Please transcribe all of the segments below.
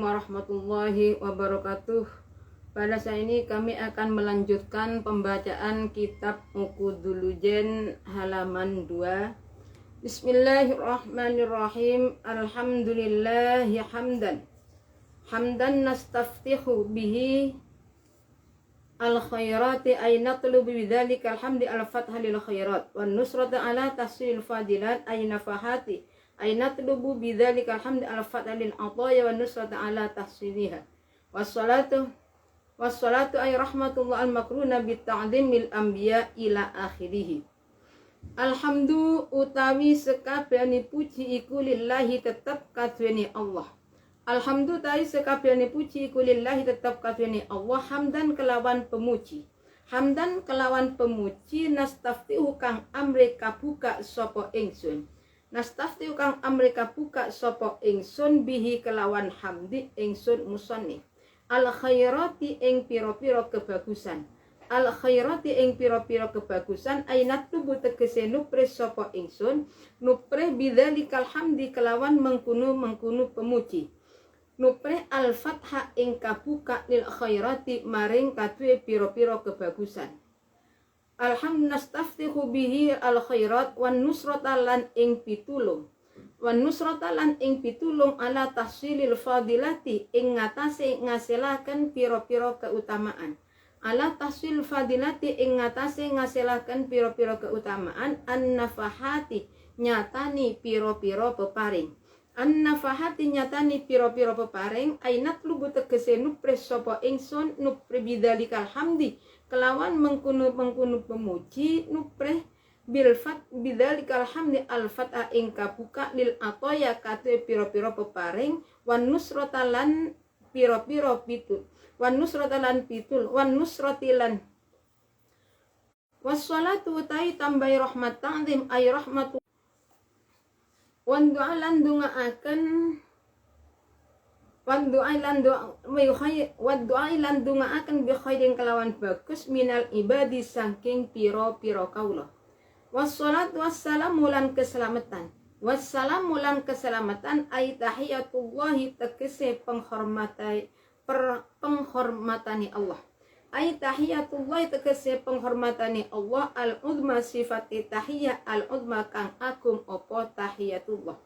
warahmatullahi wabarakatuh. Pada saat ini kami akan melanjutkan pembacaan kitab Uqudul halaman 2. Bismillahirrahmanirrahim. Alhamdulillahi hamdan nastaftihu bihi al-khairati ay natlubu bidzalika alhamdi al-fatha lil khairat wan nusrata ala tahsilil fadilat ay nafahati ay natlubu bidzalika alhamdi al-fatha lil ataya wan nusrata ala tahsiliha wassalatu ay rahmatullah al-makruna bitta'dhimil anbiya ila akhirih. Alhamdu utawi sekabehane puji iku lillahi tetep kaduweni Allah. Alhamdu ta'i sekabehane puji iku lillahi tetep kaduweni Allah hamdan kelawan pemuji. Hamdan kelawan pemuji nastaftihu kang amre kabuka sapa ingsun. Nastaftihu kang amre kabuka sapa ingsun bihi kelawan hamdi ingsun musannif. Al khairati ing pira-pira kebagusan. Al khairati ing pira-pira kebagusan ainat tubuh tegese nupres sapa ingsun nupreh bidzalikal hamdi kelawan mengkunu pemuji. Nupreh al fatha ing kabuka lil khairati maring kaduwe pira-pira kebagusan. Alhamdulillah nastaftihu bihi al khairat wan nusrata lan ing pitulung. Wan nusrata lan ing pitulung ala tahsilil fadilati ing ngatasé ngasilaken pira-pira keutamaan. Ala tahsil fadilati ing ngatasé ngasilaken pira-pira keutamaan an-nafahati nyatani pira-pira peparing. An-nafahati nyatani pira-pira peparing ainat lubu tegese nupres sapa ingsun nupre bidzalikal hamdi kelawan mengkunu pemuji nupreh bilfat bidzalikal hamdi al-fatha ing kabuka lil atoya kate pira-pira peparing wan nusrata lan pira-pira pitul wan nusrata lan pitul wan nusratilan wassalatu utai tambai rahmat ta'zim ay rahmatu wan du'a lan dungaaken wan du'a lan dungaaken bi khairin kelawan bagus minal ibadi saking pira-pira kaula. Wassalatu wassalamu lan keselamatan. Wassalamu lan keselamatan ay tahiyatullahi tegese penghormatani Allah. Ay tahiyatullahi tegese penghormatani Allah al-udma sifati tahiyah al-udma kang agung apa tahiyatullah.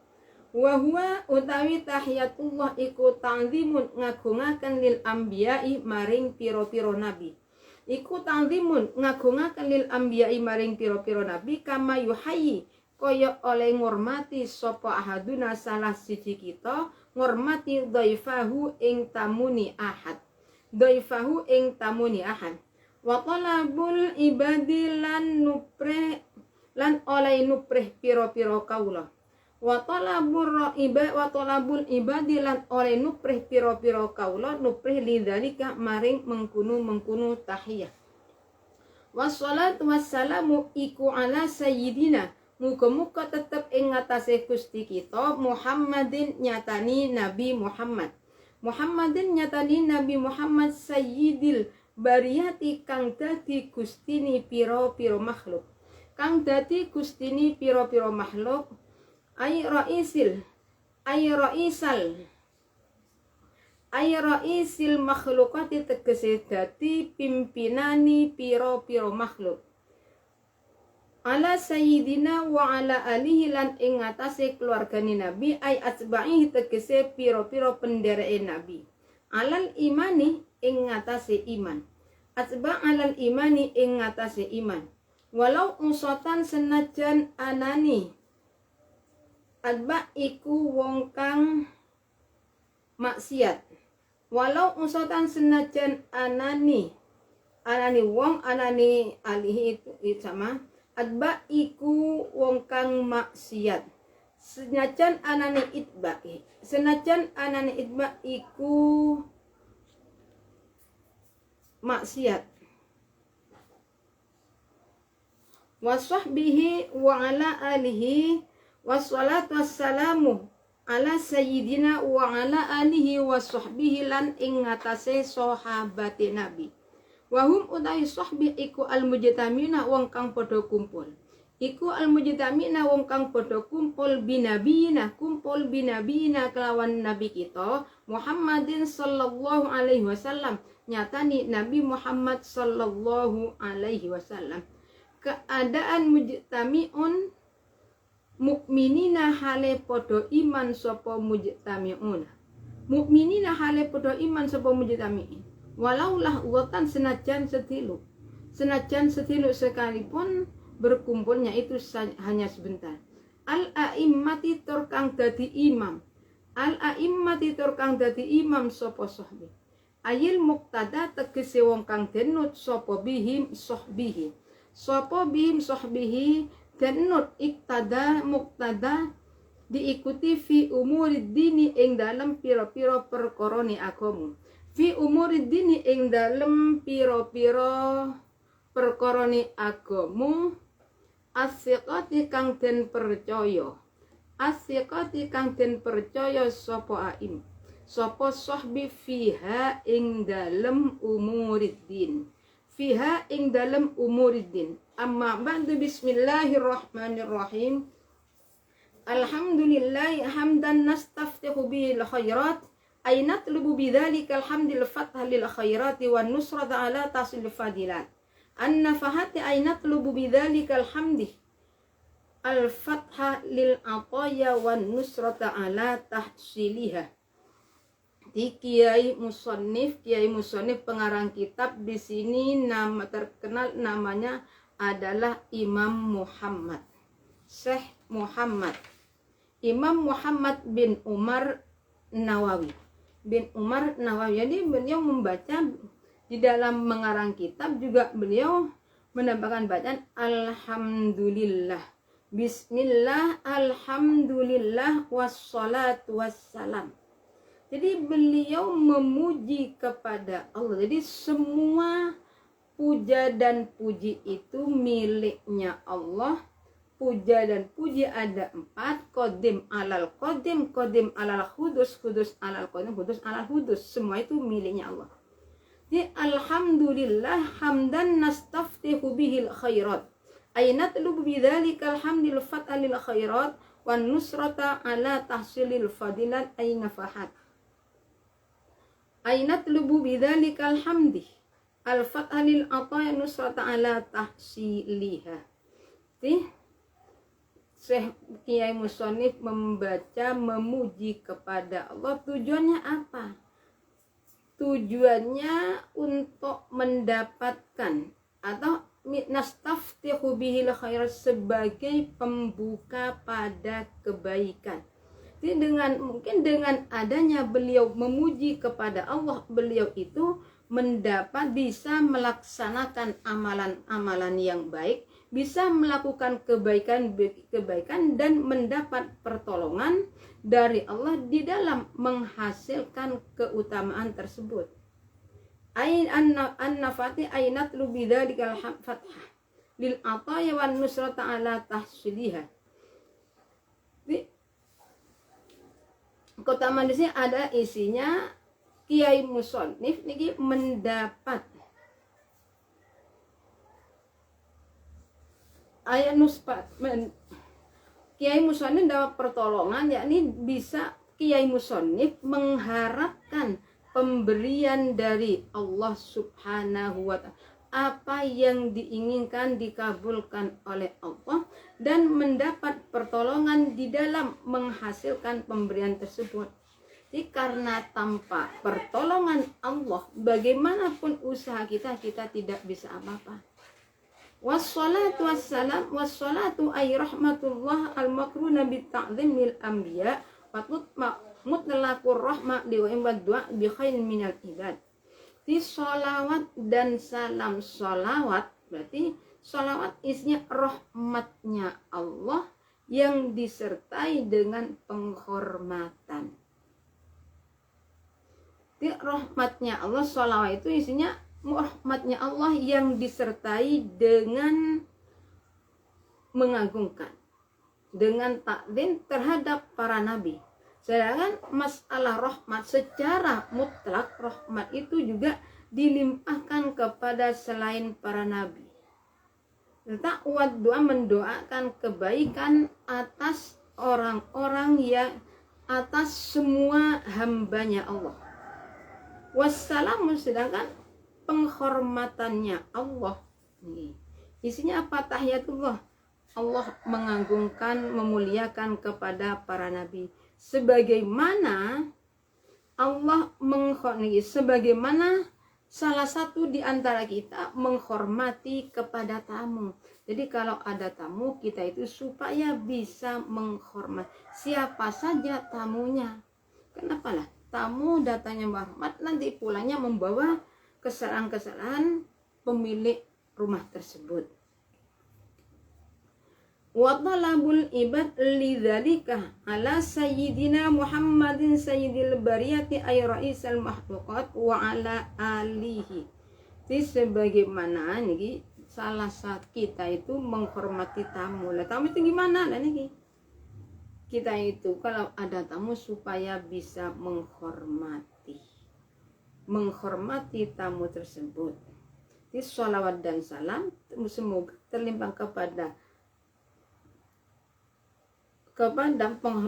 Wa huwa utawi tahiyatullah iku ta'zimun ngagungaken lil anbiya'i maring pira-pira nabi. Iku ta'zimun ngagungaken lil anbiya'i maring pira-pira nabi kama yuhayyi kaya oleh ngormati sapa ahaduna salah siji kita ngormati dhaifahu ing tamuni ahad. Dhaifahu ing tamuni ahad. Wa talabul ibadi lan oleh nupreh pira-pira kaula. Wa talabul ibadi lan oleh nupreh pira-pira kaula nupreh lidzalika maring mengkunu tahiyah. Wassalatu wassalamu iku ala sayyidina muga-muga tetep ing ngatasé Gusti kita Muhammadin nyatani Nabi Muhammad. Muhammadin nyatani Nabi Muhammad sayyidil bariyati kang dadi gustini pira-pira makhluk. Kang dadi gustini pira-pira makhluk ay raisil makhlukati tegese dadi pimpinani pira-pira makhluk. Ala sayyidina wa ala alihi lan ing ngatasé keluargane Nabi ay atba'ihi tegese pira-pira pendereke Nabi. Alal imani ing ngatasé iman. Atba' alal imani ing ngatasé iman. Walau usatan senajan anani adba iku wong kang maksiat. Walau usatan senajan anani wong anani alihi itu sama. Adba iku wong kang maksiat. Senajan anani itba iku maksiat. Wasahbihi wa ala alihi wassalatu wassalamu ala sayyidina wa ala alihi wa sahbihi lan ing ngatasé sahabate Nabi. Wahum utawi sahbi iku al-mujtamina wong kang padha kumpul. iku al-mujtami'na wong kang padha kumpul binabiyina kelawan nabi kita Muhammadin sallallahu alaihi wasallam, nyatani Nabi Muhammad sallallahu alaihi wasallam. Keadaan mujtami'un mukminina hale padha iman sapa mujtami'una, mukminina hale padha iman sapa mujtami'in, walau lahwatan senajan setilu sekalipun berkumpulnya itu hanya sebentar. Al-a'immati tur kang dadi imam, al-a'immati tur kang dadi imam sapa sahbi, ayil muqtada tegese wong kang denut sapa bihim sahbihi denut iktada muqtada diikuti fi umurid dini ing dalem pira-pira perkorone agama, fi umurid dini ing dalem pira-pira perkorone agama, as-siqati kang den percaya sapa aim sapa sahbi fiha ing dalem umuriddin, fiha ing dalem umuriddin. Amma ba'du, bismillahirrahmanirrahim. Alhamdulillah hamdan nastaftihu bil khairat ay natlubu bidzalika alhamdul fathah lil khairati wan nusrata ala tasil fadilat. An-nafahati ay natlubu bidzalika alhamdi al-fatha lil ataya wan nusrata ala tahsiliha. Di Kiai Musannif pengarang kitab di sini nama terkenal namanya adalah Imam Muhammad, Syekh Muhammad, Imam Muhammad bin Umar Nawawi. Jadi beliau membaca di dalam mengarang kitab juga beliau menambahkan bacaan alhamdulillah, bismillah, alhamdulillah, wassalatu wassalam. Jadi beliau memuji kepada Allah. Jadi semua puja dan puji itu miliknya Allah. Puja dan puji ada 4, qadim alal qadim, qadim alal hudus, hudus alal qadim, hudus alal hudus. Semua itu miliknya Allah. Jadi alhamdulillah hamdan nastaftihu bihil khairat ay natlubu bidzalikal hamdil fat'alil khairat wan nusrata ala tahsilil fadilat ay nafahat. Ay natlubu bidzalikal hamdi al fat'alil ataya nusrata ala tahsiliha. Syekh Kiai Musannif membaca memuji kepada Allah. Tujuannya apa? Tujuannya untuk mendapatkan atau nastaftihu bihil khairat sebagai pembuka pada kebaikan. Jadi mungkin dengan adanya beliau memuji kepada Allah, beliau itu bisa melaksanakan amalan-amalan yang baik, bisa melakukan kebaikan dan mendapat pertolongan dari Allah di dalam menghasilkan keutamaan tersebut. An-nafati ainatlu bidzalikal fathah lil ataya wan nusrata ala tahsiliha. Keutamaan di sini ada isinya. Kiai Musannif niki mendapat ayat nuspat Kiai Musannif dapat pertolongan, yakni bisa Kiai Musannif mengharapkan pemberian dari Allah Subhanahu wa ta'ala, apa yang diinginkan dikabulkan oleh Allah dan mendapat pertolongan di dalam menghasilkan pemberian tersebut. Jadi karena tanpa pertolongan Allah, bagaimanapun usaha kita tidak bisa apa-apa. Wassalatu wassalam, wassalatu ay rahmatullah al-makruna bitta'zimil anbiya wa mutlaqur rahmah wa du'a bi khairin minal ibad. Di sholawat dan salam. Sholawat berarti sholawat isinya rahmatnya Allah yang disertai dengan penghormatan. Di rahmatnya Allah, sholawat itu isinya rahmatnya Allah yang disertai dengan mengagungkan, dengan takzim terhadap para nabi. Sedangkan masalah rahmat secara mutlak, rahmat itu juga dilimpahkan kepada selain para nabi. Ta'wad doa mendoakan kebaikan atas orang-orang yang atas semua hambanya Allah. Wassalamu sedangkan penghormatannya Allah. Isinya apa? Tahiyatullah. Allah mengagungkan, memuliakan kepada para nabi. Sebagaimana Allah menghormati, sebagaimana salah satu di antara kita menghormati kepada tamu. Jadi kalau ada tamu, kita itu supaya bisa menghormati siapa saja tamunya. Kenapa lah? Tamu datangnya berhormat, nanti pulangnya membawa kesalahan-kesalahan pemilik rumah tersebut. Wa talabul ibad lidzalika ala sayyidina Muhammadin sayyidil bariyati ay raisal makhluqat wa ala alihi. Jadi sebagaimana niki salah satu kita itu menghormati tamu. Lah tamu itu gimana? Nah niki kita itu kalau ada tamu supaya bisa menghormati tamu tersebut. Jadi sholawat dan salam semoga terlimpah kepada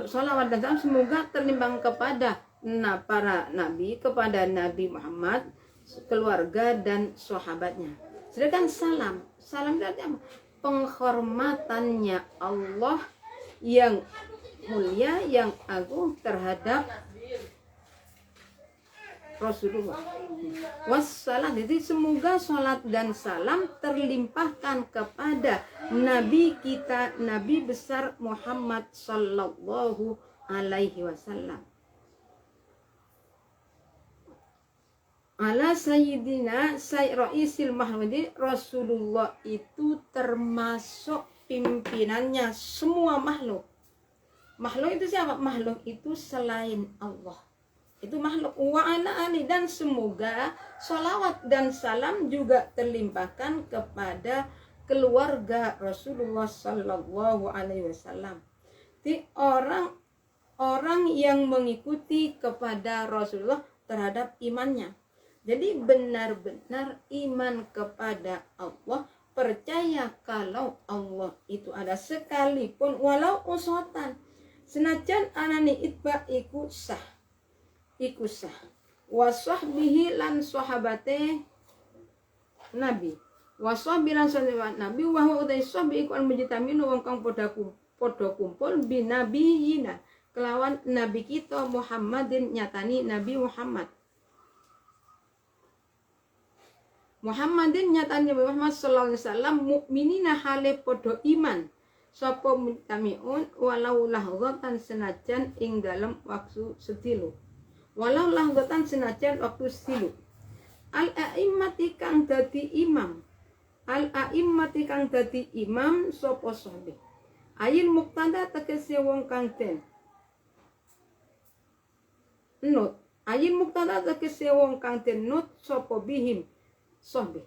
sholawat dan salam semoga terlimpah kepada para nabi, kepada Nabi Muhammad, keluarga dan sahabatnya. Sedangkan salam itu apa? Penghormatannya Allah yang mulia, yang agung terhadap Rasulullah. Wassalam, jadi semoga sholat dan salam terlimpahkan kepada Nabi kita, Nabi besar Muhammad sallallahu alaihi wasallam. Ala sayyidina raisil mahmudi, Rasulullah itu termasuk pimpinannya semua makhluk. Makhluk itu siapa? Makhluk itu selain Allah. Itu makhluk. Wa ala ali, dan semoga sholawat dan salam juga terlimpahkan kepada keluarga Rasulullah sallallahu alaihi wasallam. Di orang yang mengikuti kepada Rasulullah terhadap imannya. Jadi benar-benar iman kepada Allah, percaya kalau Allah itu ada, sekalipun walau usotan, senajan anani itba iku sah wa sahbihi lan sahabate nabi wa sahbihi lan sahabate nabi wa huwa utai sahbihi iku an mujtamilu wong kang padha kumpul binabiyina kelawan nabi kita Muhammadin, nyatani Nabi Muhammadin nyatani Nabi Muhammad sallallahu alaihi wasallam mukminina hale padha iman sapa mutamiun walau lahghatan senajan ing dalem waktu setilu. Walau lahghatan senajan waktu silu. Al-a'immati kang dadi imam. Al-a'immati kang dadi imam sapa sahabe. Ayil muqtada tegese wong kang den nut. Ayil muqtada tegese wong kang den nut sapa bihim sahabe.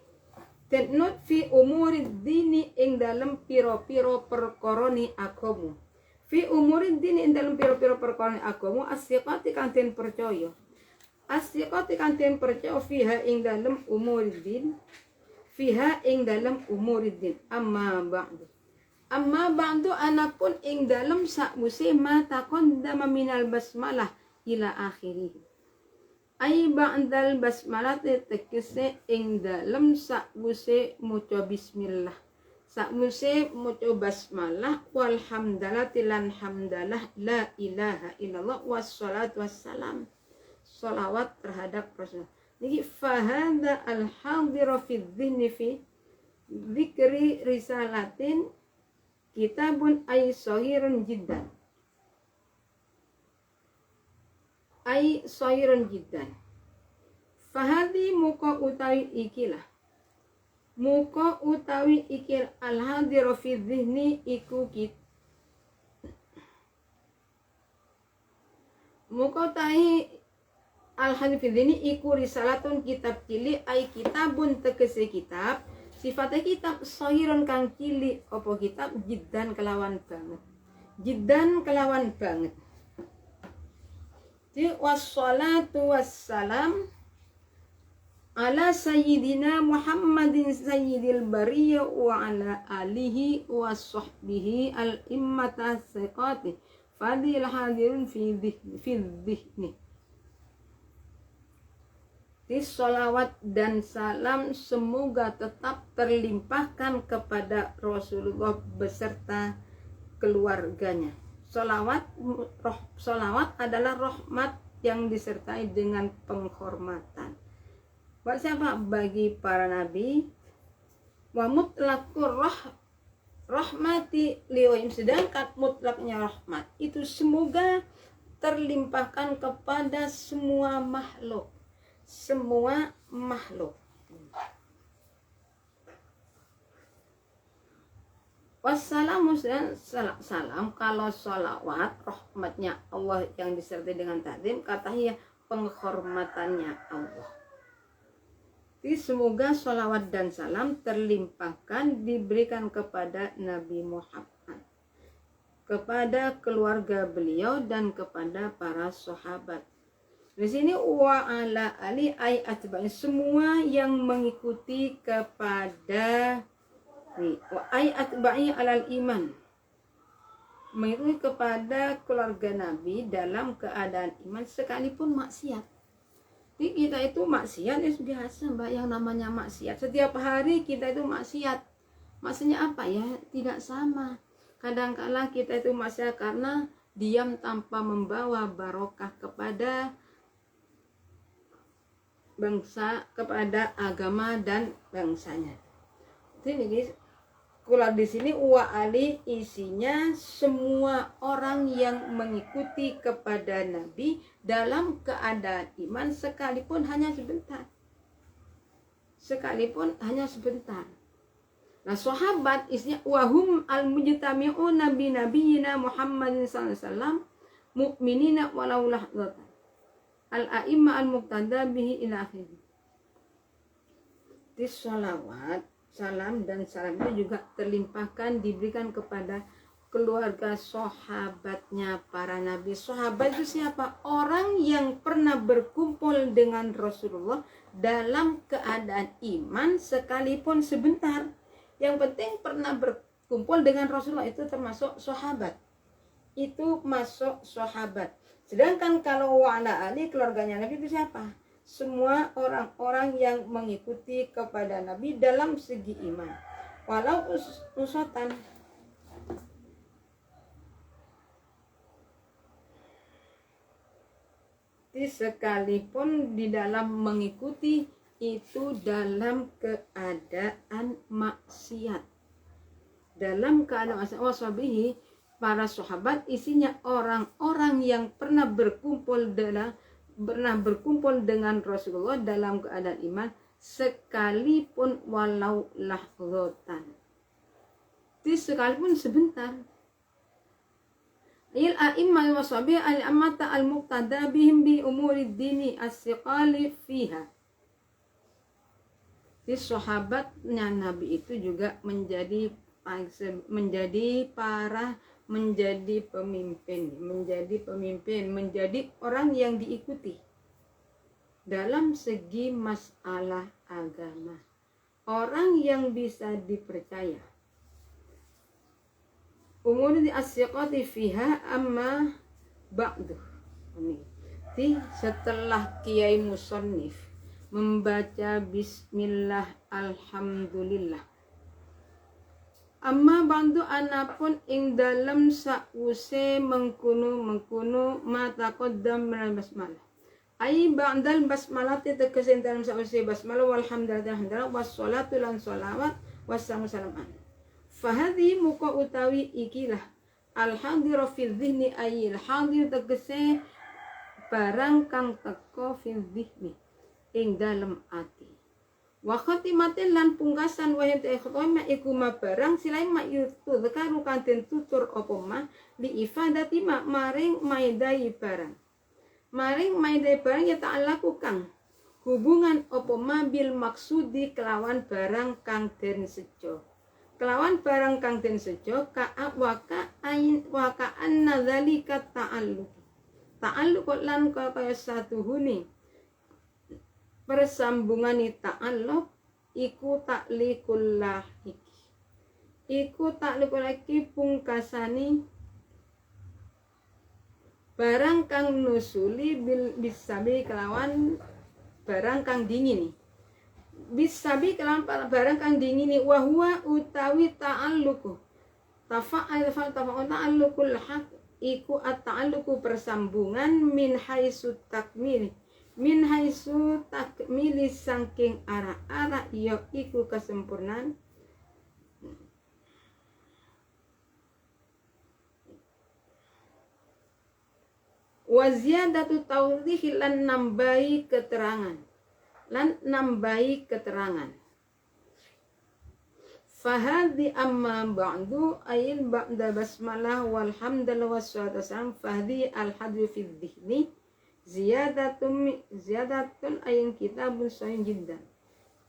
Den nut fi umuri dini ing dalem pira-pira perkarane agama. Fi umurin dini ing dalem pira-pira perkara agama as-siqati kang den percaya. As-siqati kang den percaya fiha ing dalem umurin din. Amma ba'du anapun ing dalem sakwise mata qondama minal basmalah ila akhirih. Ai ba'dal basmalah tegese ing dalem sakwise maca bismillah. Sakwise maca basmalah walhamdalah tilan hamdalah la ilaha illallah wassalatu wassalam, sholawat terhadap Rasulullah. Niki fahada al-hadira fi dhihni fi dzikri risalatin kitabun ay sahirun jiddan. Fahadi muka utawi ikilah. Muka utawi ikil al-hadira fi dhihni iku kit. Muka utawi al-hadira fi dhihni iku risalatun kitab cilik ay kitabun tegese kitab. Sifatnya kitab sahirun kang cilik apa kitab jiddan kelawan banget. Jadi wassalatu wassalam ala sayyidina Muhammadin sayyidil bariyah wa ala alihi wa sahbihi al-immata thiqati fadil hadirun fi dhihni. Sholawat dan salam semoga tetap terlimpahkan kepada Rasulullah beserta keluarganya. Sholawat adalah rahmat yang disertai dengan penghormatan. Buat siapa? Bagi para nabi. Wa mutlaqur rahmati liwahim, sedangkan mutlaknya rahmat itu semoga terlimpahkan kepada semua makhluk. Wassalamu dan salam. Kalau sholawat rahmatnya Allah yang disertai dengan ta'zim, katanya penghormatannya Allah. Jadi semoga sholawat dan salam terlimpahkan diberikan kepada Nabi Muhammad, kepada keluarga beliau dan kepada para sahabat. Di sini wa ala ali ay atba'i, semua yang mengikuti kepada wa ay atba'i alal iman, mengikuti kepada keluarga Nabi dalam keadaan iman sekalipun maksiat. Jadi kita itu maksiat ya biasa Mbak, yang namanya maksiat. Setiap hari kita itu maksiat. Maksudnya apa ya? Tidak sama. Kadang-kala kita itu maksiat karena diam tanpa membawa barokah kepada bangsa, kepada agama dan bangsanya. Jadi kalau di sini wa ali isinya semua orang yang mengikuti kepada Nabi dalam keadaan iman sekalipun hanya sebentar. Nah, sahabat isinya wahum al-mujtami'una bi nabiyina Muhammadin sallallahu alaihi wasallam mu'minina walau lahdatan. Al-a'imma al-muqtada bihi ila akhirih. Di sholawat, salam dan salam itu juga terlimpahkan diberikan kepada keluarga sahabatnya para nabi. Sahabat itu siapa? Orang yang pernah berkumpul dengan Rasulullah dalam keadaan iman sekalipun sebentar. Yang penting pernah berkumpul dengan Rasulullah, itu termasuk sahabat. Itu masuk sahabat. Sedangkan kalau wa'ala ali, keluarganya Nabi itu siapa? Semua orang-orang yang mengikuti kepada Nabi dalam segi iman. Walau usatan. Sekalipun di dalam mengikuti itu dalam keadaan maksiat. Dalam keadaan maksiat. Wasabihi, para sahabat isinya orang-orang yang pernah berkumpul dengan Rasulullah dalam keadaan iman sekalipun walau lahdzatan. Jadi sekalipun sebentar. Il a'immal wasabi al-amata al-muqtada bihim bi umurid dini as-siqali fiha. Di sahabatnya Nabi itu juga menjadi pemimpin, menjadi orang yang diikuti dalam segi masalah agama, orang yang bisa dipercaya. Umur di asyiqati fiha amma ba'du. Jadi setelah Kiai Musannif membaca bismillah alhamdulillah, amma ba'du anapun ing dalam sa'use mengkunu mata qaddam minal basmalah. Ai ba'dal basmalati tegese dalam sa'use basmalah walhamdulillah wassalatu lan sholawat wassalamu salaman. Fahadhi muka utawi ikilah al-hadiru fil dhihni ayil hadir tegese barang kang teko fil dhihni ing dalam ati. Wa khatimatin lan pungkasan wa him ta'khotoma iku ma barang silain ma yutu zakaru kanten tutur apa ma li ifadati ma maring maidai barang. Maring maidai barang ya ta'alaku kang hubungan apa ma bil maksudi kelawan barang kang den sejo. Kelawan barang kang den sejo ka'ak waka'an nadzalika ta'alluq lan kaya satuhune persambungan ta'alluq iku ta'liqul lahiki. Iku ta'liqul lahiki pungkasani barang kang nusuli bisabi kelawan barang kang dingini. Bisabi kelawan barang kang dingini wa huwa utawi ta'alluqu. Tafa'al ta'alluqul haq iku at-ta'alluqu persambungan min haitsu takmili saking arah-arah ya iku kesempurnaan wa ziyadatu tawdih lan nambahi keterangan fahadi amma ba'du ayil ba'da basmalah walhamdulillah wassalatu wassalam fahdi al-hadwi fi dhihni ziyadatun ayat kitabun sahih jiddan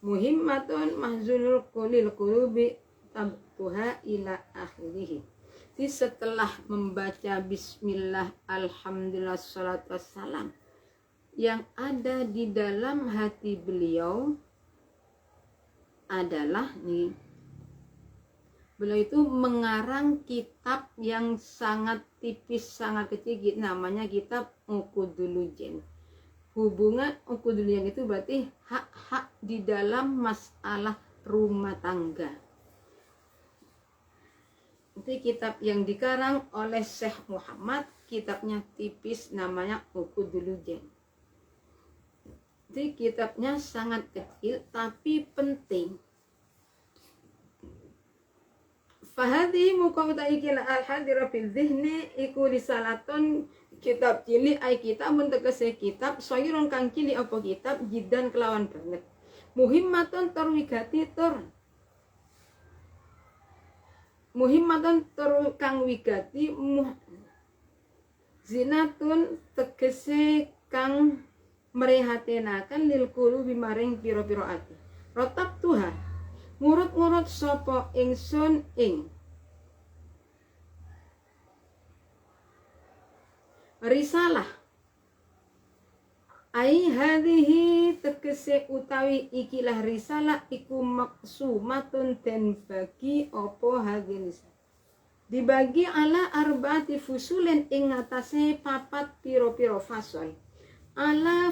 muhimmatun mahzunul qulil qulubi tabtuha ila akhirih. Jadi setelah membaca bismillah alhamdulillah salatu wassalam yang ada di dalam hati beliau adalah beliau itu mengarang kitab yang sangat tipis, sangat kecil, namanya kitab Uqudul-Lujen. Hubungan Uqudul-Lujen itu berarti hak-hak di dalam masalah rumah tangga. Itu kitab yang dikarang oleh Syekh Muhammad, kitabnya tipis, namanya Uqudul-Lujen. Jadi kitabnya sangat kecil tapi penting. Fahadi muqawta ikila al-hadira fil dhihni iku risalatun kitab cilik ay kitab mentegese kitab sayurun kang cilik apa kitab jiddan kelawan banget muhimmatun kang wigati zinatun tegese kang merehatenaken lil qulubi maring pira-pira ati rotab Tuhan ngurut-ngurut sapa ingsun ing risalah ai hadhihi tegese utawi ikilah risalah iku maksumatun den bagi apa hadhihi dibagi ala arba'ati fusulin ing atase papat pira-pira fasal ala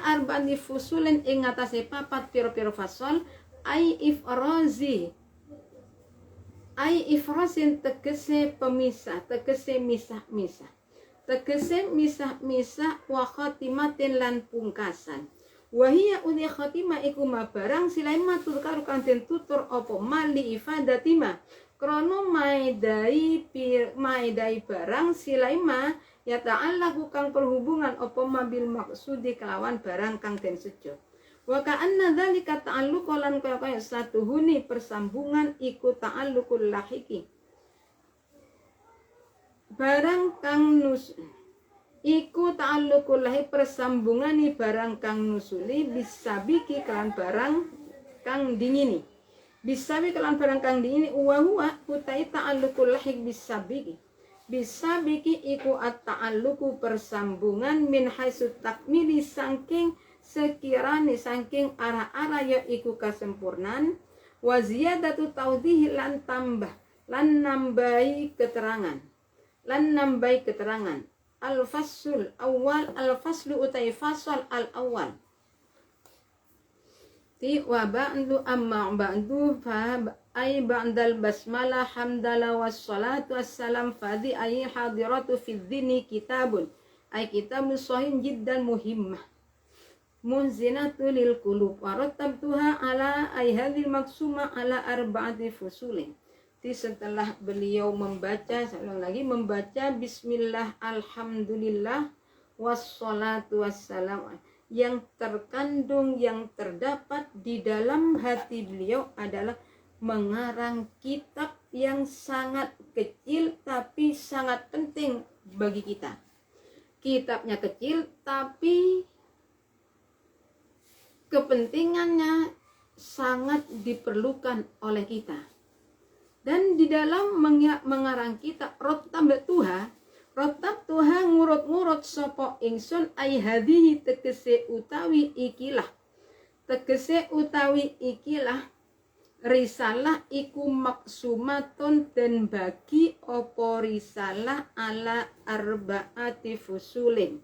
arba'ati fusulin ing atase papat pira-pira fasal ai ifrasin tegese pemisah, tegese misah-misah, tegese misah-misah wa khatimatin lan pungkasan. Wahia uti khatimah iku ma barang silaima tulkaru kang den tutur apa mali ifadatima krono maidai barang silaima ya ta'allahu kang perhubungan apa mabil maksudi kelawan barang kang den sejo. Wa ka'anna dzalika ta'alluq lan kaya satuhuni persambungan iku ta'alluqul lahiki. Barang kang iku ta'alluqul lahi persambungani barang kang nusuli bisabiki kelan barang kang dingini. Bisabi kelan barang kang dingini wa huwa utai ta'alluqul lahi bisabiki. Bisabiki iku at-ta'alluqu persambungan min haitsu takmili saking sekirane saking arah-arah ya iku kesempurnaan wa ziyadatu tawdih lan nambahi keterangan al-fasl awal al-faslu utai fasal al-awwal ti wa ba'du amma ba'du fa ay ba'dal basmalah hamdalah wassalatu wassalam fadi ay hadiratu fi dhini kitabun ay kitabun sahih jiddan muhimmah munzinatu lil qulub wa rattabtuha ala ay hadhil maksuma ala arba'ati fusulin. Setelah beliau membaca, bismillah alhamdulillah wassalatu wassalam yang terkandung, yang terdapat di dalam hati beliau adalah mengarang kitab yang sangat kecil tapi sangat penting bagi kita. Kitabnya kecil tapi kepentingannya sangat diperlukan oleh kita. Dan di dalam mengarang kitab Rotabtuha Rotab tuha ngurut-ngurut sopo ingsun ai hadihi tegese utawi ikilah risalah iku maksumatun dan bagi opo risalah ala arbaati fusulin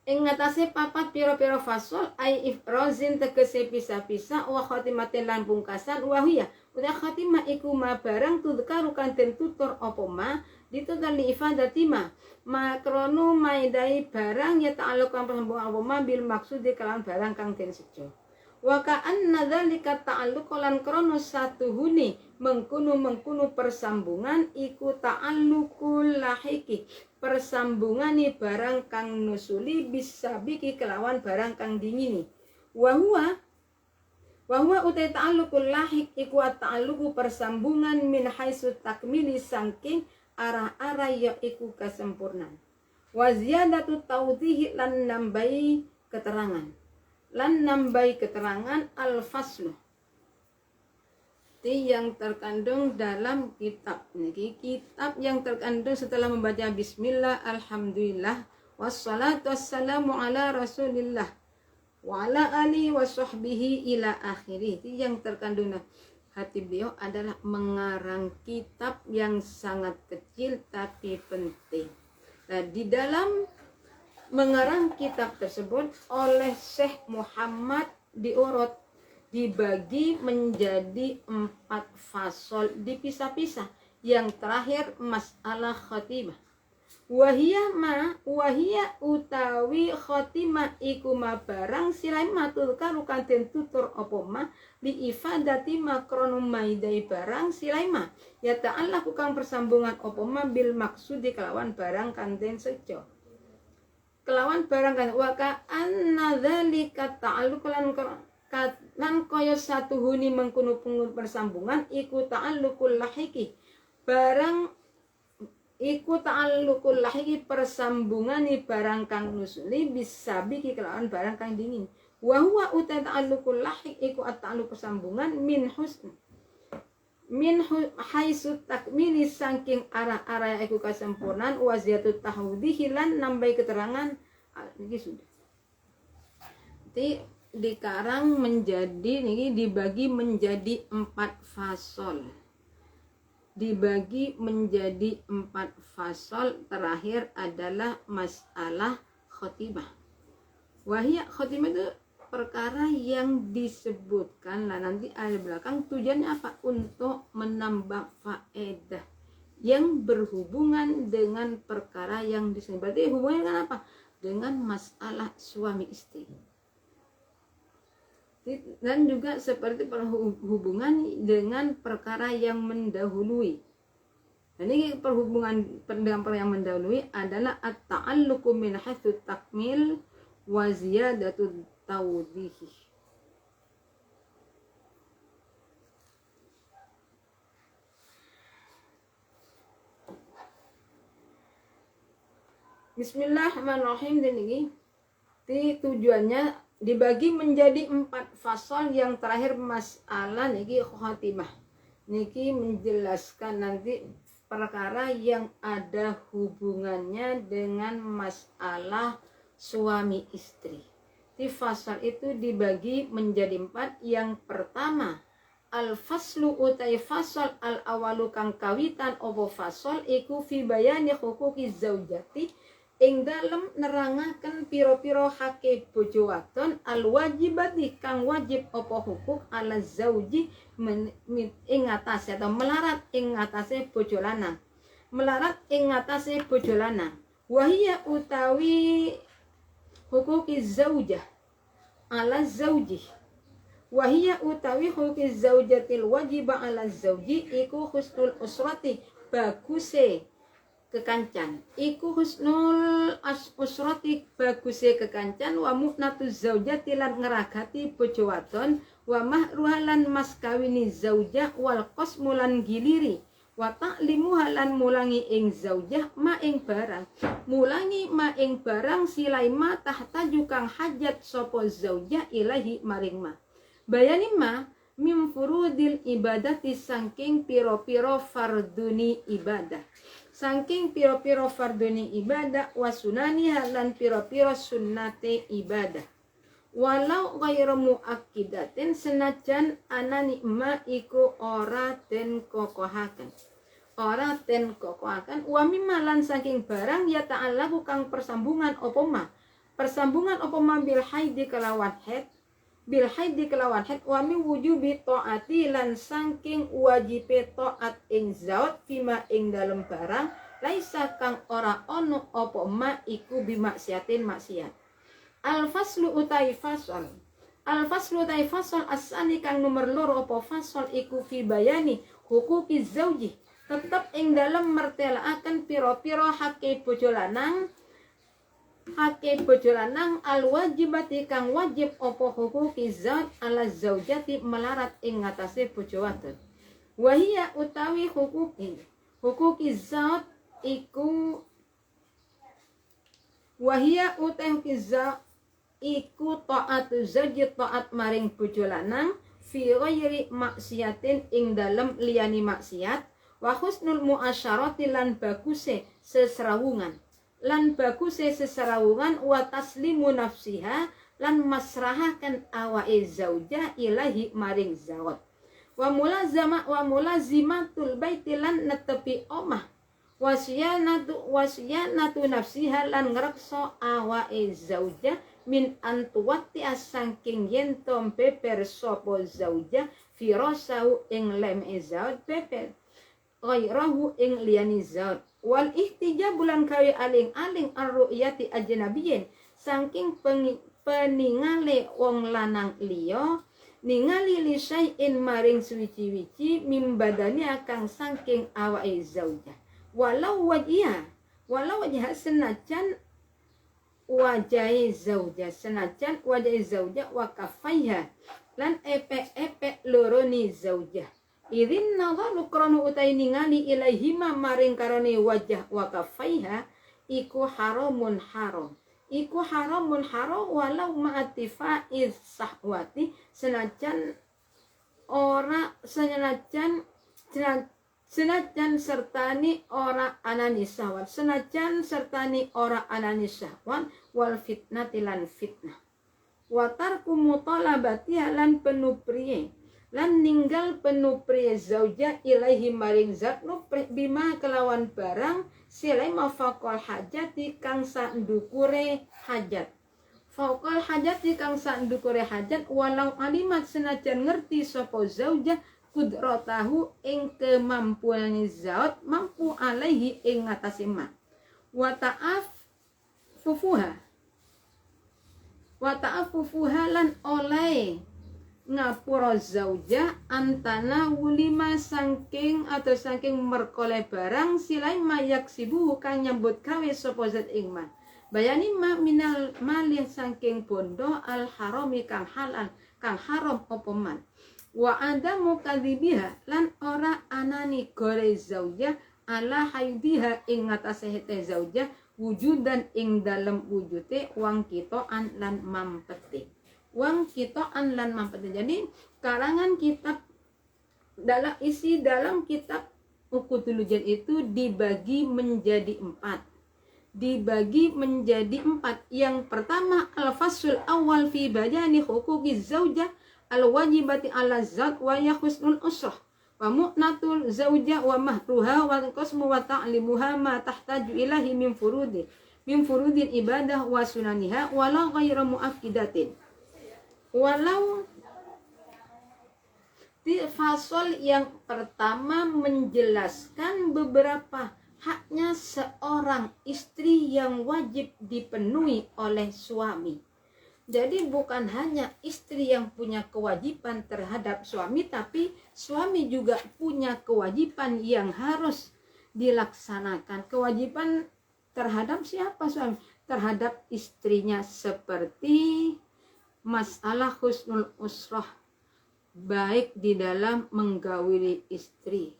ing ngatasé papat pira-pira fasol ai ifrozin tegese pisah-pisah wa khatimatin lan pungkasan wahia uta khatimah iku ma barang tudkaru kan den tutur apa ma ditutur li ifadati ma makrono maidai barang ya ta'alluq kan persambungan apa ma bil maksud kelawan barang kang den sejo wa ka'anna dzalika ta'alluq lan krono satuhune mengkono persambungan iku ta'alluqul lahiki persambungane barang kang nusuli bisa biki kelawan barang kang dingini wa huwa utai ta'alluqul lahik iku ta'alluqu persambungan min haitsu takmili saking arah-arah ya iku kesempurnaan wa ziyadatu tawdihi lan nambahi keterangan al-faslu yang terkandung dalam kitab niki kitab yang terkandung setelah membaca bismillah alhamdulillah wassalatu wassalamu ala rasulillah wa ala alihi wa sahbihi ila akhirih. Yang terkandung hati beliau adalah mengarang kitab yang sangat kecil tapi penting. Nah, di dalam mengarang kitab tersebut oleh Syekh Muhammad diurut dibagi menjadi 4 fasol dipisah-pisah. Yang terakhir masalah khatimah. Wahia utawi khotimah iku ma barang silai matul karukan den tutur apa ma li ifadati makrono maidai barang silai ma ya ta'ala kang persambungan apa ma bil maksudi kelawan barang kang den sejo kelawan barang kan wa ka anna dzalika ta'alluq lan kaya satuhuni mengkono persambungan iku ta'alluqul lahiki barang iku ta'alluqul lahiki persambungane barang kang nusuli bisa biki kelawan barang kang dingin wa huwa uta ta'alluqul lahik iku at-ta'alluq persambungan min haitsu takmili saking arah-arah iku kesempurnaan wa ziyatu tahwidhi lan nambahi keterangan niki sudah dikarang menjadi niki dibagi menjadi 4 fasol terakhir adalah masalah khotimah. Wahia khotimah itu perkara yang disebutkan lah nanti ada belakang tujuannya apa? Untuk menambah faedah yang berhubungan dengan perkara yang disebut. Berarti hubungannya dengan apa? Dengan masalah suami istri. Dan juga seperti perhubungan dengan perkara yang mendahului. Dan ini perhubungan dengan perkara yang mendahului adalah at-ta'alluqu min haitsu takmil wa ziyadatu tawdihi. Bismillahirrahmanirrahim. Dan ini tujuannya dibagi menjadi 4 fasal. Yang terakhir masalah niki khatimah. Niki menjelaskan nanti perkara yang ada hubungannya dengan masalah suami istri. Di fasal itu dibagi menjadi 4. Yang pertama al-faslu utai fasal al-awalu kang kawitan opo fasal iku fi bayani huquqi zaujati ing dalem nerangaken piro-piro hake bojo wadon al wajibati kang wajib apa hukuk ala zauji ing atase atau melarat ing atase bojo lanang wahia utawi hukuki zaujah ala zauji wahia utawi hukuki zaujatil wajibah ala zauji iku husnul usrati baguse kekancan iku husnul usrati baguse kekancan wa mu'natu zaujati lan ngeragati bojo wadon wa mahruhalan mas kawini zaujah wal qasmulan giliri wa ta'limu halan mulangi ing zaujah ma ing barang silai ma tahtaju kang hajat sapa zaujah ilahi maring ma bayani ma Mim furudil ibadati saking piro-piro farduni ibadah. Saking piro-piro farduni ibadah wasunani lan piro-piro sunnate ibadah. Walau ghairu muakkidatin senajan anani ma iku ora den kokohaken. Ora den kokohaken wa mimmalan saking barang ya ta'allaku kang persambungan apa ma. Persambungan apa ma bil haidi kelawan haid. Bil haidi kelawan haid wa min wujubi taati lan saking wajibe taat ing zaat fima ing dalem barang laisa kang ora ono apa ma iku bimaksiatin maksiat. Al-faslu utai fasol. Al-faslu utai fasol asani kang nomor loro apa fasol iku fi bayani hukuki zauji. Tetap ing dalam mertelaaken piro-piro hake bojo lanang. Hake bojo lanang al-wajibati kang wajib apa hukuki zaut ala zaujati melarat ing ngatasé bojo wadon. Wahia utawi hukuki zaut iku wahia utawi zaut iku taatu zauji taat maring bojo lanang fi ghairi maksiatin ing dalem liyani maksiat wa husnul muasyarati lan baguse seserawungan wa taslimu nafsiha lan masrahakan awake zauja ilahi maring zawat wa mulazimatul baiti lan netepi omah wasyanatu nafsiha lan ngrekso awake zauja min antuwati asangking yen tom beber sopo zauja firasau ing lem zauj beber ghairahu ing liyani zauj wal ihtijab bulan kawi aling-aling ar-ru'yati ajnabiyin saking peningale wong lanang liya ningali li syai'in maring suci-wici mimbadani akang saking awake zauja walau wajah senajan wajahi zauja wa kafaiha lan epek loroni zauja idin nadhalu krana utai ningali ilaihima maring karone wajah wa kafaiha iku haramun haram walau ma'atifa'iz sahwati senajan sertani ora anani syahwat wal fitnati lan fitnah wa tarku mutalabati lan penupriye lan ninggal penupriye zauja ilaihi maring zat bima kelawan barang silai mafaqal hajati kang sandukure hajat walau alimat senajan ngerti sapa zauja kudratahu ing kemampuan zaut mampu alaihi ing ngatasi ma wa ta'afufuha lan oleh ngapura zauja antana wulima saking merkole barang silai mayak sibu kang nyambut kawe sapa zat ing ma bayani ma minal malih saking bondo al harami kang haram apa man wa adamu kadzibiha lan ora anani gore zauja ala haidiha ing ngatasé hete zauja wujudan ing dalem wujute wang kitoan lan mampeti jadi karangan kitab dalam kitab Uqudul Jan itu dibagi menjadi empat. Yang pertama al-fasul awal fi bayani huquqi zauja al-wajibati ala zat wa yakhusnul usrah wa mu'natul zauja wa mahruha wa qasmu wa ta'limuha ma tahtaju ilahi min furudin ibadah wa sunaniha wala ghairu muafkidatin walau di fasal yang pertama menjelaskan beberapa haknya seorang istri yang wajib dipenuhi oleh suami. Jadi bukan hanya istri yang punya kewajiban terhadap suami, tapi suami juga punya kewajiban yang harus dilaksanakan. Kewajiban terhadap siapa suami? Terhadap istrinya, seperti masalah husnul usrah, baik di dalam menggawili istri,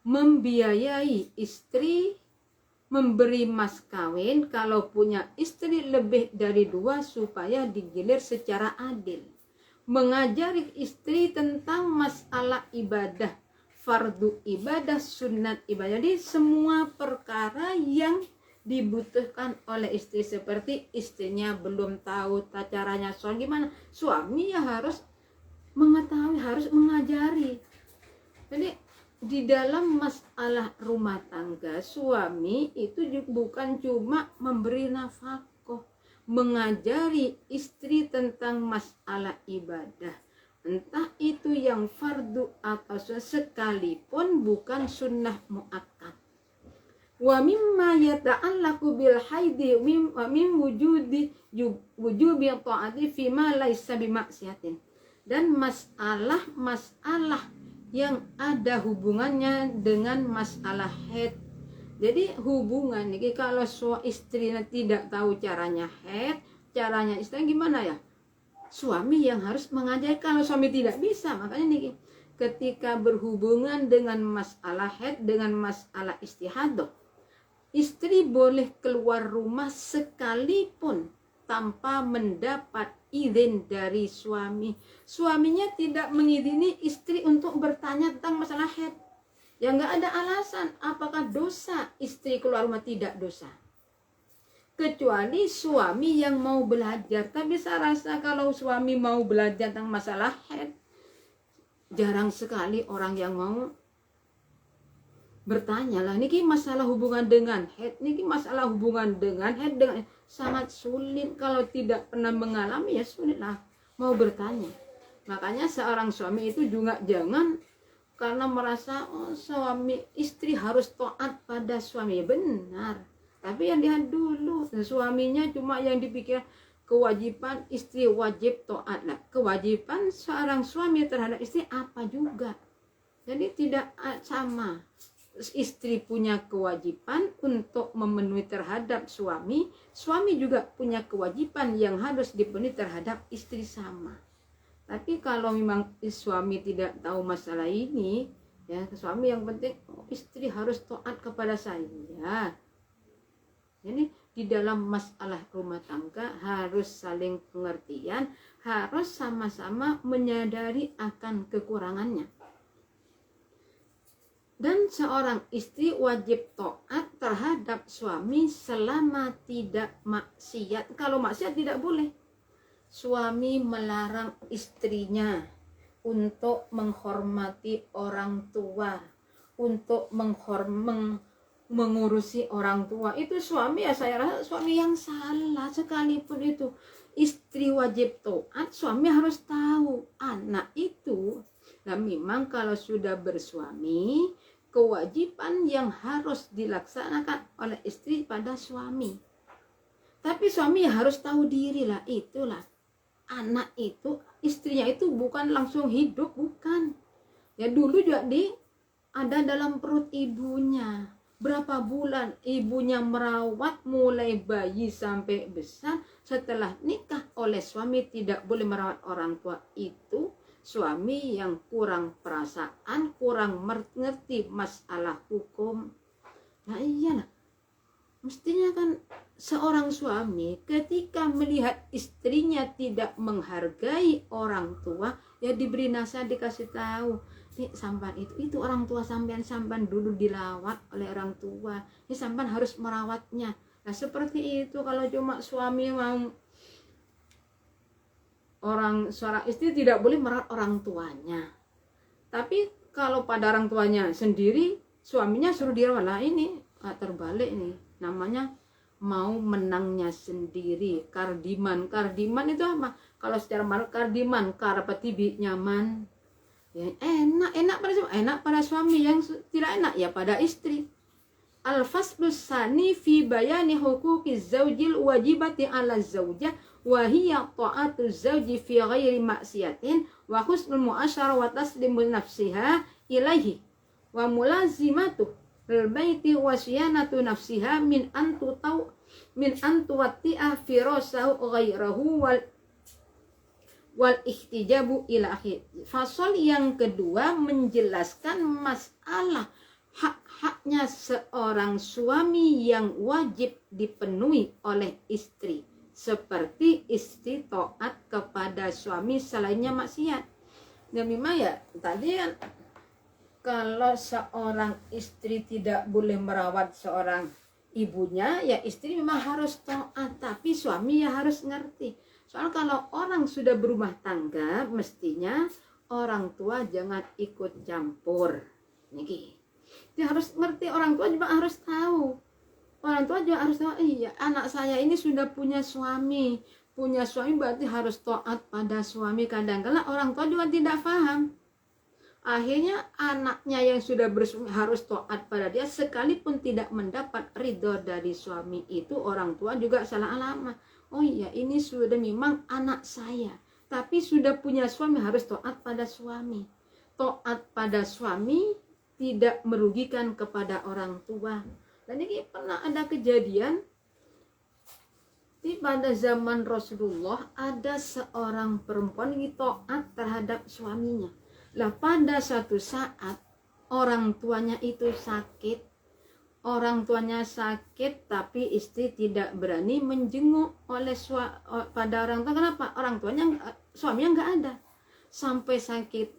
membiayai istri, memberi mas kawin kalau punya istri lebih dari 2 supaya digilir secara adil, mengajari istri tentang masalah ibadah, fardu ibadah, sunat ibadah. Jadi semua perkara yang dibutuhkan oleh istri, seperti istrinya belum tahu caranya sholat gimana, suami ya harus mengetahui, harus mengajari. Jadi di dalam masalah rumah tangga, suami itu bukan cuma memberi nafkah, mengajari istri tentang masalah ibadah, entah itu yang fardu atau sunnah, sekalipun bukan sunnah muakkad. Wa mimma yata'allaqu bil haidi wa min wujubi ta'ati fi ma laysa bimaksiatin. Dan masalah yang ada hubungannya dengan masalah haid. Jadi hubungan ini kalau istrinya tidak tahu caranya haid, caranya istri gimana ya? Suami yang harus mengajari. Kalau suami tidak bisa, makanya nih ketika berhubungan dengan masalah haid, dengan masalah istihadah, istri boleh keluar rumah sekalipun tanpa mendapat izin dari suami. Suaminya tidak mengizini istri untuk bertanya tentang masalah haid. Ya nggak ada alasan. Apakah dosa istri keluar rumah? Tidak dosa. Kecuali suami yang mau belajar. Tapi saya rasa kalau suami mau belajar tentang masalah haid, jarang sekali orang yang mau bertanya lah. Niki masalah hubungan dengan haid, niki masalah hubungan dengan haid, dengan sangat sulit. Kalau tidak pernah mengalami ya sulit lah mau bertanya. Makanya seorang suami itu juga jangan karena merasa suami istri harus taat pada suami. Benar, tapi yang lihat dulu suaminya cuma yang dipikir kewajiban istri wajib taat lah. Kewajiban seorang suami terhadap istri apa juga. Jadi tidak sama. Istri punya kewajiban untuk memenuhi terhadap suami, suami juga punya kewajiban yang harus dipenuhi terhadap istri sama. Tapi kalau memang suami tidak tahu masalah ini, ya suami yang penting istri harus taat kepada saya. Jadi di dalam masalah rumah tangga harus saling pengertian, harus sama-sama menyadari akan kekurangannya. Dan seorang istri wajib taat terhadap suami selama tidak maksiat. Kalau maksiat tidak boleh. Suami melarang istrinya untuk menghormati orang tua, untuk mengurusi orang tua. Itu suami, ya saya rasa suami yang salah. Sekalipun itu istri wajib taat, suami harus tahu anak itu. Nah memang kalau sudah bersuami, kewajiban yang harus dilaksanakan oleh istri pada suami. Tapi suami harus tahu diri lah, itulah. Anak itu, istrinya itu bukan langsung hidup, bukan. Ya dulu juga ada dalam perut ibunya. Berapa bulan ibunya merawat mulai bayi sampai besar. Setelah nikah oleh suami tidak boleh merawat orang tua itu. Suami yang kurang perasaan, kurang mengerti masalah hukum. Nah iyalah, mestinya kan seorang suami ketika melihat istrinya tidak menghargai orang tua, ya diberi nasihat, dikasih tahu, nih sampan itu orang tua sampan dulu dilawat oleh orang tua, ini sampan harus merawatnya. Nah seperti itu. Kalau cuma suami mau, seorang istri tidak boleh merawat orang tuanya. Tapi kalau pada orang tuanya sendiri, suaminya suruh dirawat, lah ini terbalik nih. Namanya mau menangnya sendiri. Kardiman itu apa? Kalau secara maruk kardiman, karpetibi nyaman. Ya, enak pada suami, yang tidak enak ya pada istri. Al-faslus sani fi bayani huquqi zaujil wajibati ala zaujah wa hiya ta'atu zauji fi ghairi maksiatin wa husnul mu'asyarah wa taslimu nafsiha ilaihi wa mulazimatu lil baiti wa siyanatu nafsiha min antuwatti'a firasahu ghairahu wal ihtijabu ila akhir. Fasal yang kedua menjelaskan masalah hak-haknya seorang suami yang wajib dipenuhi oleh istri seperti istri taat kepada suami selainnya maksiat. Dan memang ya tadi kan, kalau seorang istri tidak boleh merawat seorang ibunya, ya istri memang harus taat, tapi suami ya harus ngerti. Soal kalau orang sudah berumah tangga, mestinya orang tua jangan ikut campur. Niki, dia harus ngerti, orang tua juga harus tahu. Orang tua juga harus tahu, iya anak saya ini sudah punya suami berarti harus taat pada suami. Kadang-kadang orang tua juga tidak paham. Akhirnya anaknya yang sudah bersuami harus taat pada dia, sekalipun tidak mendapat ridho dari suami itu, orang tua juga salah alamat. Oh iya, ini sudah memang anak saya, tapi sudah punya suami, harus taat pada suami. Taat pada suami tidak merugikan kepada orang tua. Dan ini pernah ada kejadian di pada zaman Rasulullah, ada seorang perempuan yang taat terhadap suaminya. Lah pada suatu saat orang tuanya itu sakit. Orang tuanya sakit tapi istri tidak berani menjenguk pada orang tua. Kenapa? Orang tuanya, suaminya nggak ada. Sampai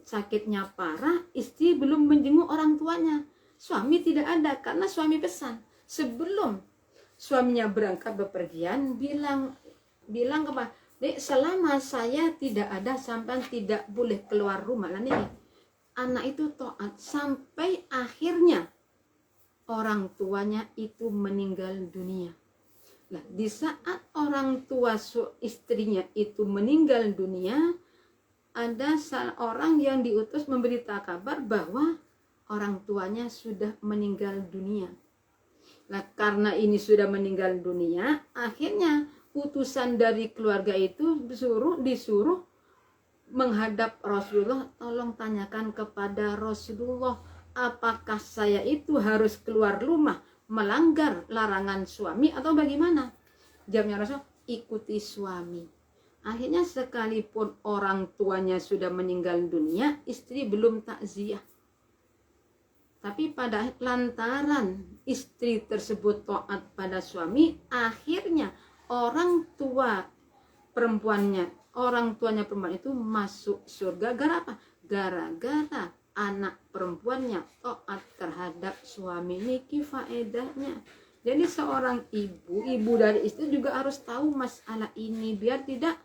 sakitnya parah, istri belum menjenguk orang tuanya. Suami tidak ada karena suami pesan sebelum suaminya berangkat bepergian, bilang kepada Dek, selama saya tidak ada, sampai tidak boleh keluar rumah. Lah nih, anak itu taat sampai akhirnya orang tuanya itu meninggal dunia. Nah, di saat orang tua istrinya itu meninggal dunia, ada seorang yang diutus memberita kabar bahwa orang tuanya sudah meninggal dunia. Nah, karena ini sudah meninggal dunia, akhirnya utusan dari keluarga itu disuruh menghadap Rasulullah, tolong tanyakan kepada Rasulullah, apakah saya itu harus keluar rumah melanggar larangan suami atau bagaimana? Jawabnya Rasul, ikuti suami. Akhirnya sekalipun orang tuanya sudah meninggal dunia, istri belum takziah. Tapi pada lantaran istri tersebut taat pada suami, akhirnya orang tuanya perempuan itu masuk surga. Gara apa? Gara-gara anak perempuannya taat terhadap suami. Niki faedahnya. Jadi seorang ibu dari istri juga harus tahu masalah ini, biar tidak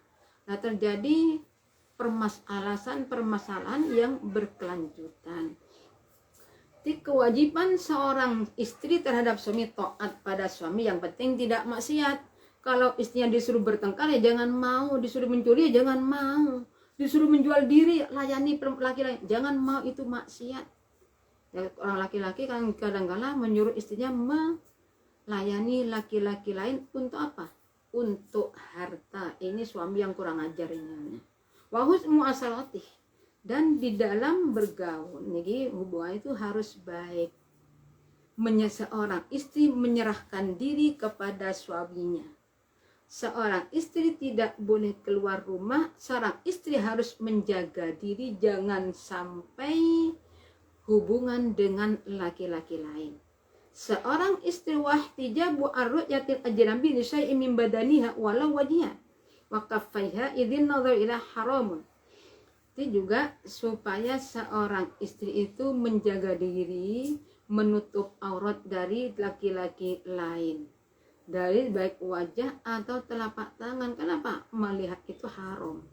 terjadi permasalahan yang berkelanjutan. Kewajiban seorang istri terhadap suami taat pada suami, yang penting tidak maksiat. Kalau istrinya disuruh bertengkar ya jangan mau, disuruh mencuri ya jangan mau, disuruh menjual diri layani laki-laki, jangan mau, itu maksiat. Ya, orang laki-laki kan kadang-kala menyuruh istrinya melayani laki-laki lain untuk apa? Untuk harta. Ini suami yang kurang ajar ini. Wa husnu mu'asalatih. Dan di dalam bergaul, nih hubungan itu harus baik. Seorang istri menyerahkan diri kepada suaminya. Seorang istri tidak boleh keluar rumah. Seorang istri harus menjaga diri, jangan sampai hubungan dengan laki-laki lain. Seorang istri wahtijabu ar-ru'yatil ajnabi li syai'in min badaniha walau wajhiha wa kaffaiha idzin nadhar ila haramun. Itu juga supaya seorang istri itu menjaga diri, menutup aurat dari laki-laki lain, dari baik wajah atau telapak tangan. Kenapa? Melihat itu haram.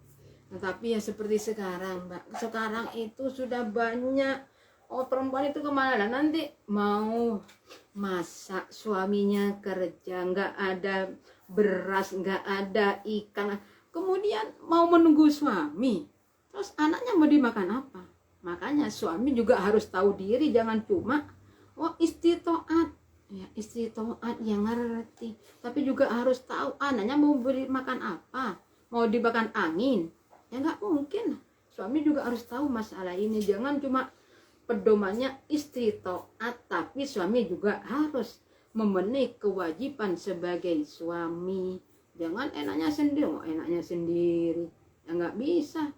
Tapi ya seperti sekarang, Mbak, sekarang itu sudah banyak perempuan itu kemana, nanti mau masak, suaminya kerja, nggak ada beras, nggak ada ikan, kemudian mau menunggu suami. Terus anaknya mau dimakan apa? Makanya suami juga harus tahu diri, jangan cuma istri taat. Ya, istri taat yang ngerti, tapi juga harus tahu anaknya mau beri makan apa, mau dimakan angin. Ya nggak mungkin. Suami juga harus tahu masalah ini. Jangan cuma pedomannya istri taat, tapi suami juga harus memenuhi kewajiban sebagai suami. Jangan enaknya sendiri, ya nggak bisa.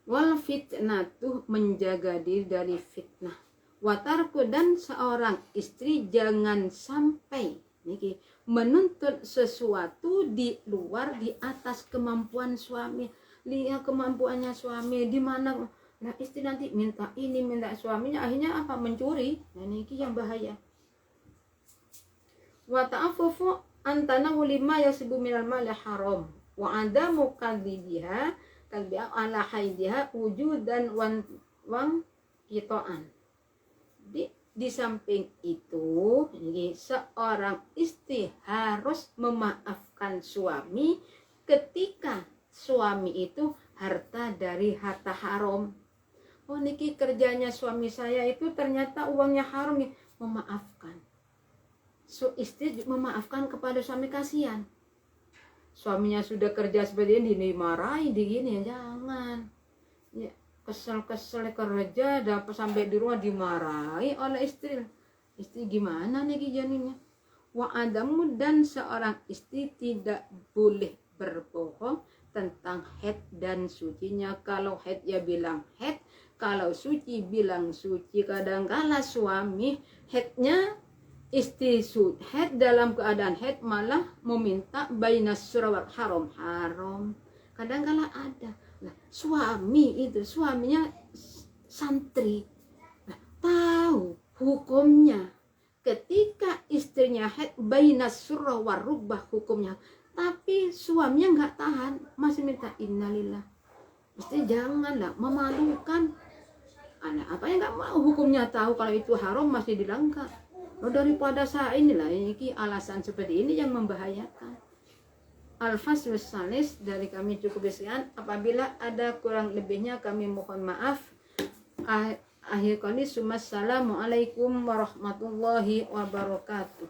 Wal fitnatuh, menjaga diri dari fitnah. Watarku, dan seorang istri jangan sampai menuntut sesuatu di luar, di atas kemampuan suami. Lihat kemampuannya suami di mana. Nah istri nanti minta ini, minta suaminya, akhirnya apa? Mencuri. Nah ini yang bahaya. Wa ta'affufu antana lima yasibu minal mali haram wa adamu kalbiha ala haidiha wujudan wang kitoan. Di samping itu, ini seorang istri harus memaafkan suami ketika suami itu harta dari harta haram. Oh niki kerjanya suami saya itu ternyata uangnya haram nih, memaafkan. So istri memaafkan kepada suami, kasihan. Suaminya sudah kerja seperti ini dimarahi, digini, jangan. Ya, kesel-kesel kerja dapat sampai di rumah dimarahi oleh istri. Istri gimana nih jadinya? Wa adamu, dan seorang istri tidak boleh berbohong tentang haid dan sucinya. Kalau haid ya bilang haid, kalau suci bilang suci. Kadang-kala suami haidnya, istri haid dalam keadaan haid malah meminta bainas surawat haram. Kadang-kala ada. Nah, suami itu, suaminya santri. Nah, tahu hukumnya. Ketika istrinya haid bainas surawat rubah hukumnya. Tapi suaminya nggak tahan, masih minta innalillah. Istri janganlah, memalukan. Apa yang nggak mau hukumnya tahu kalau itu haram masih dilanggar. Oh, daripada saya inilah ini alasan seperti ini yang membahayakan. Al-Faslus Salis, dari kami cukup sekian. Apabila ada kurang lebihnya kami mohon maaf. Akhir kali, assalamualaikum warahmatullahi wabarakatuh.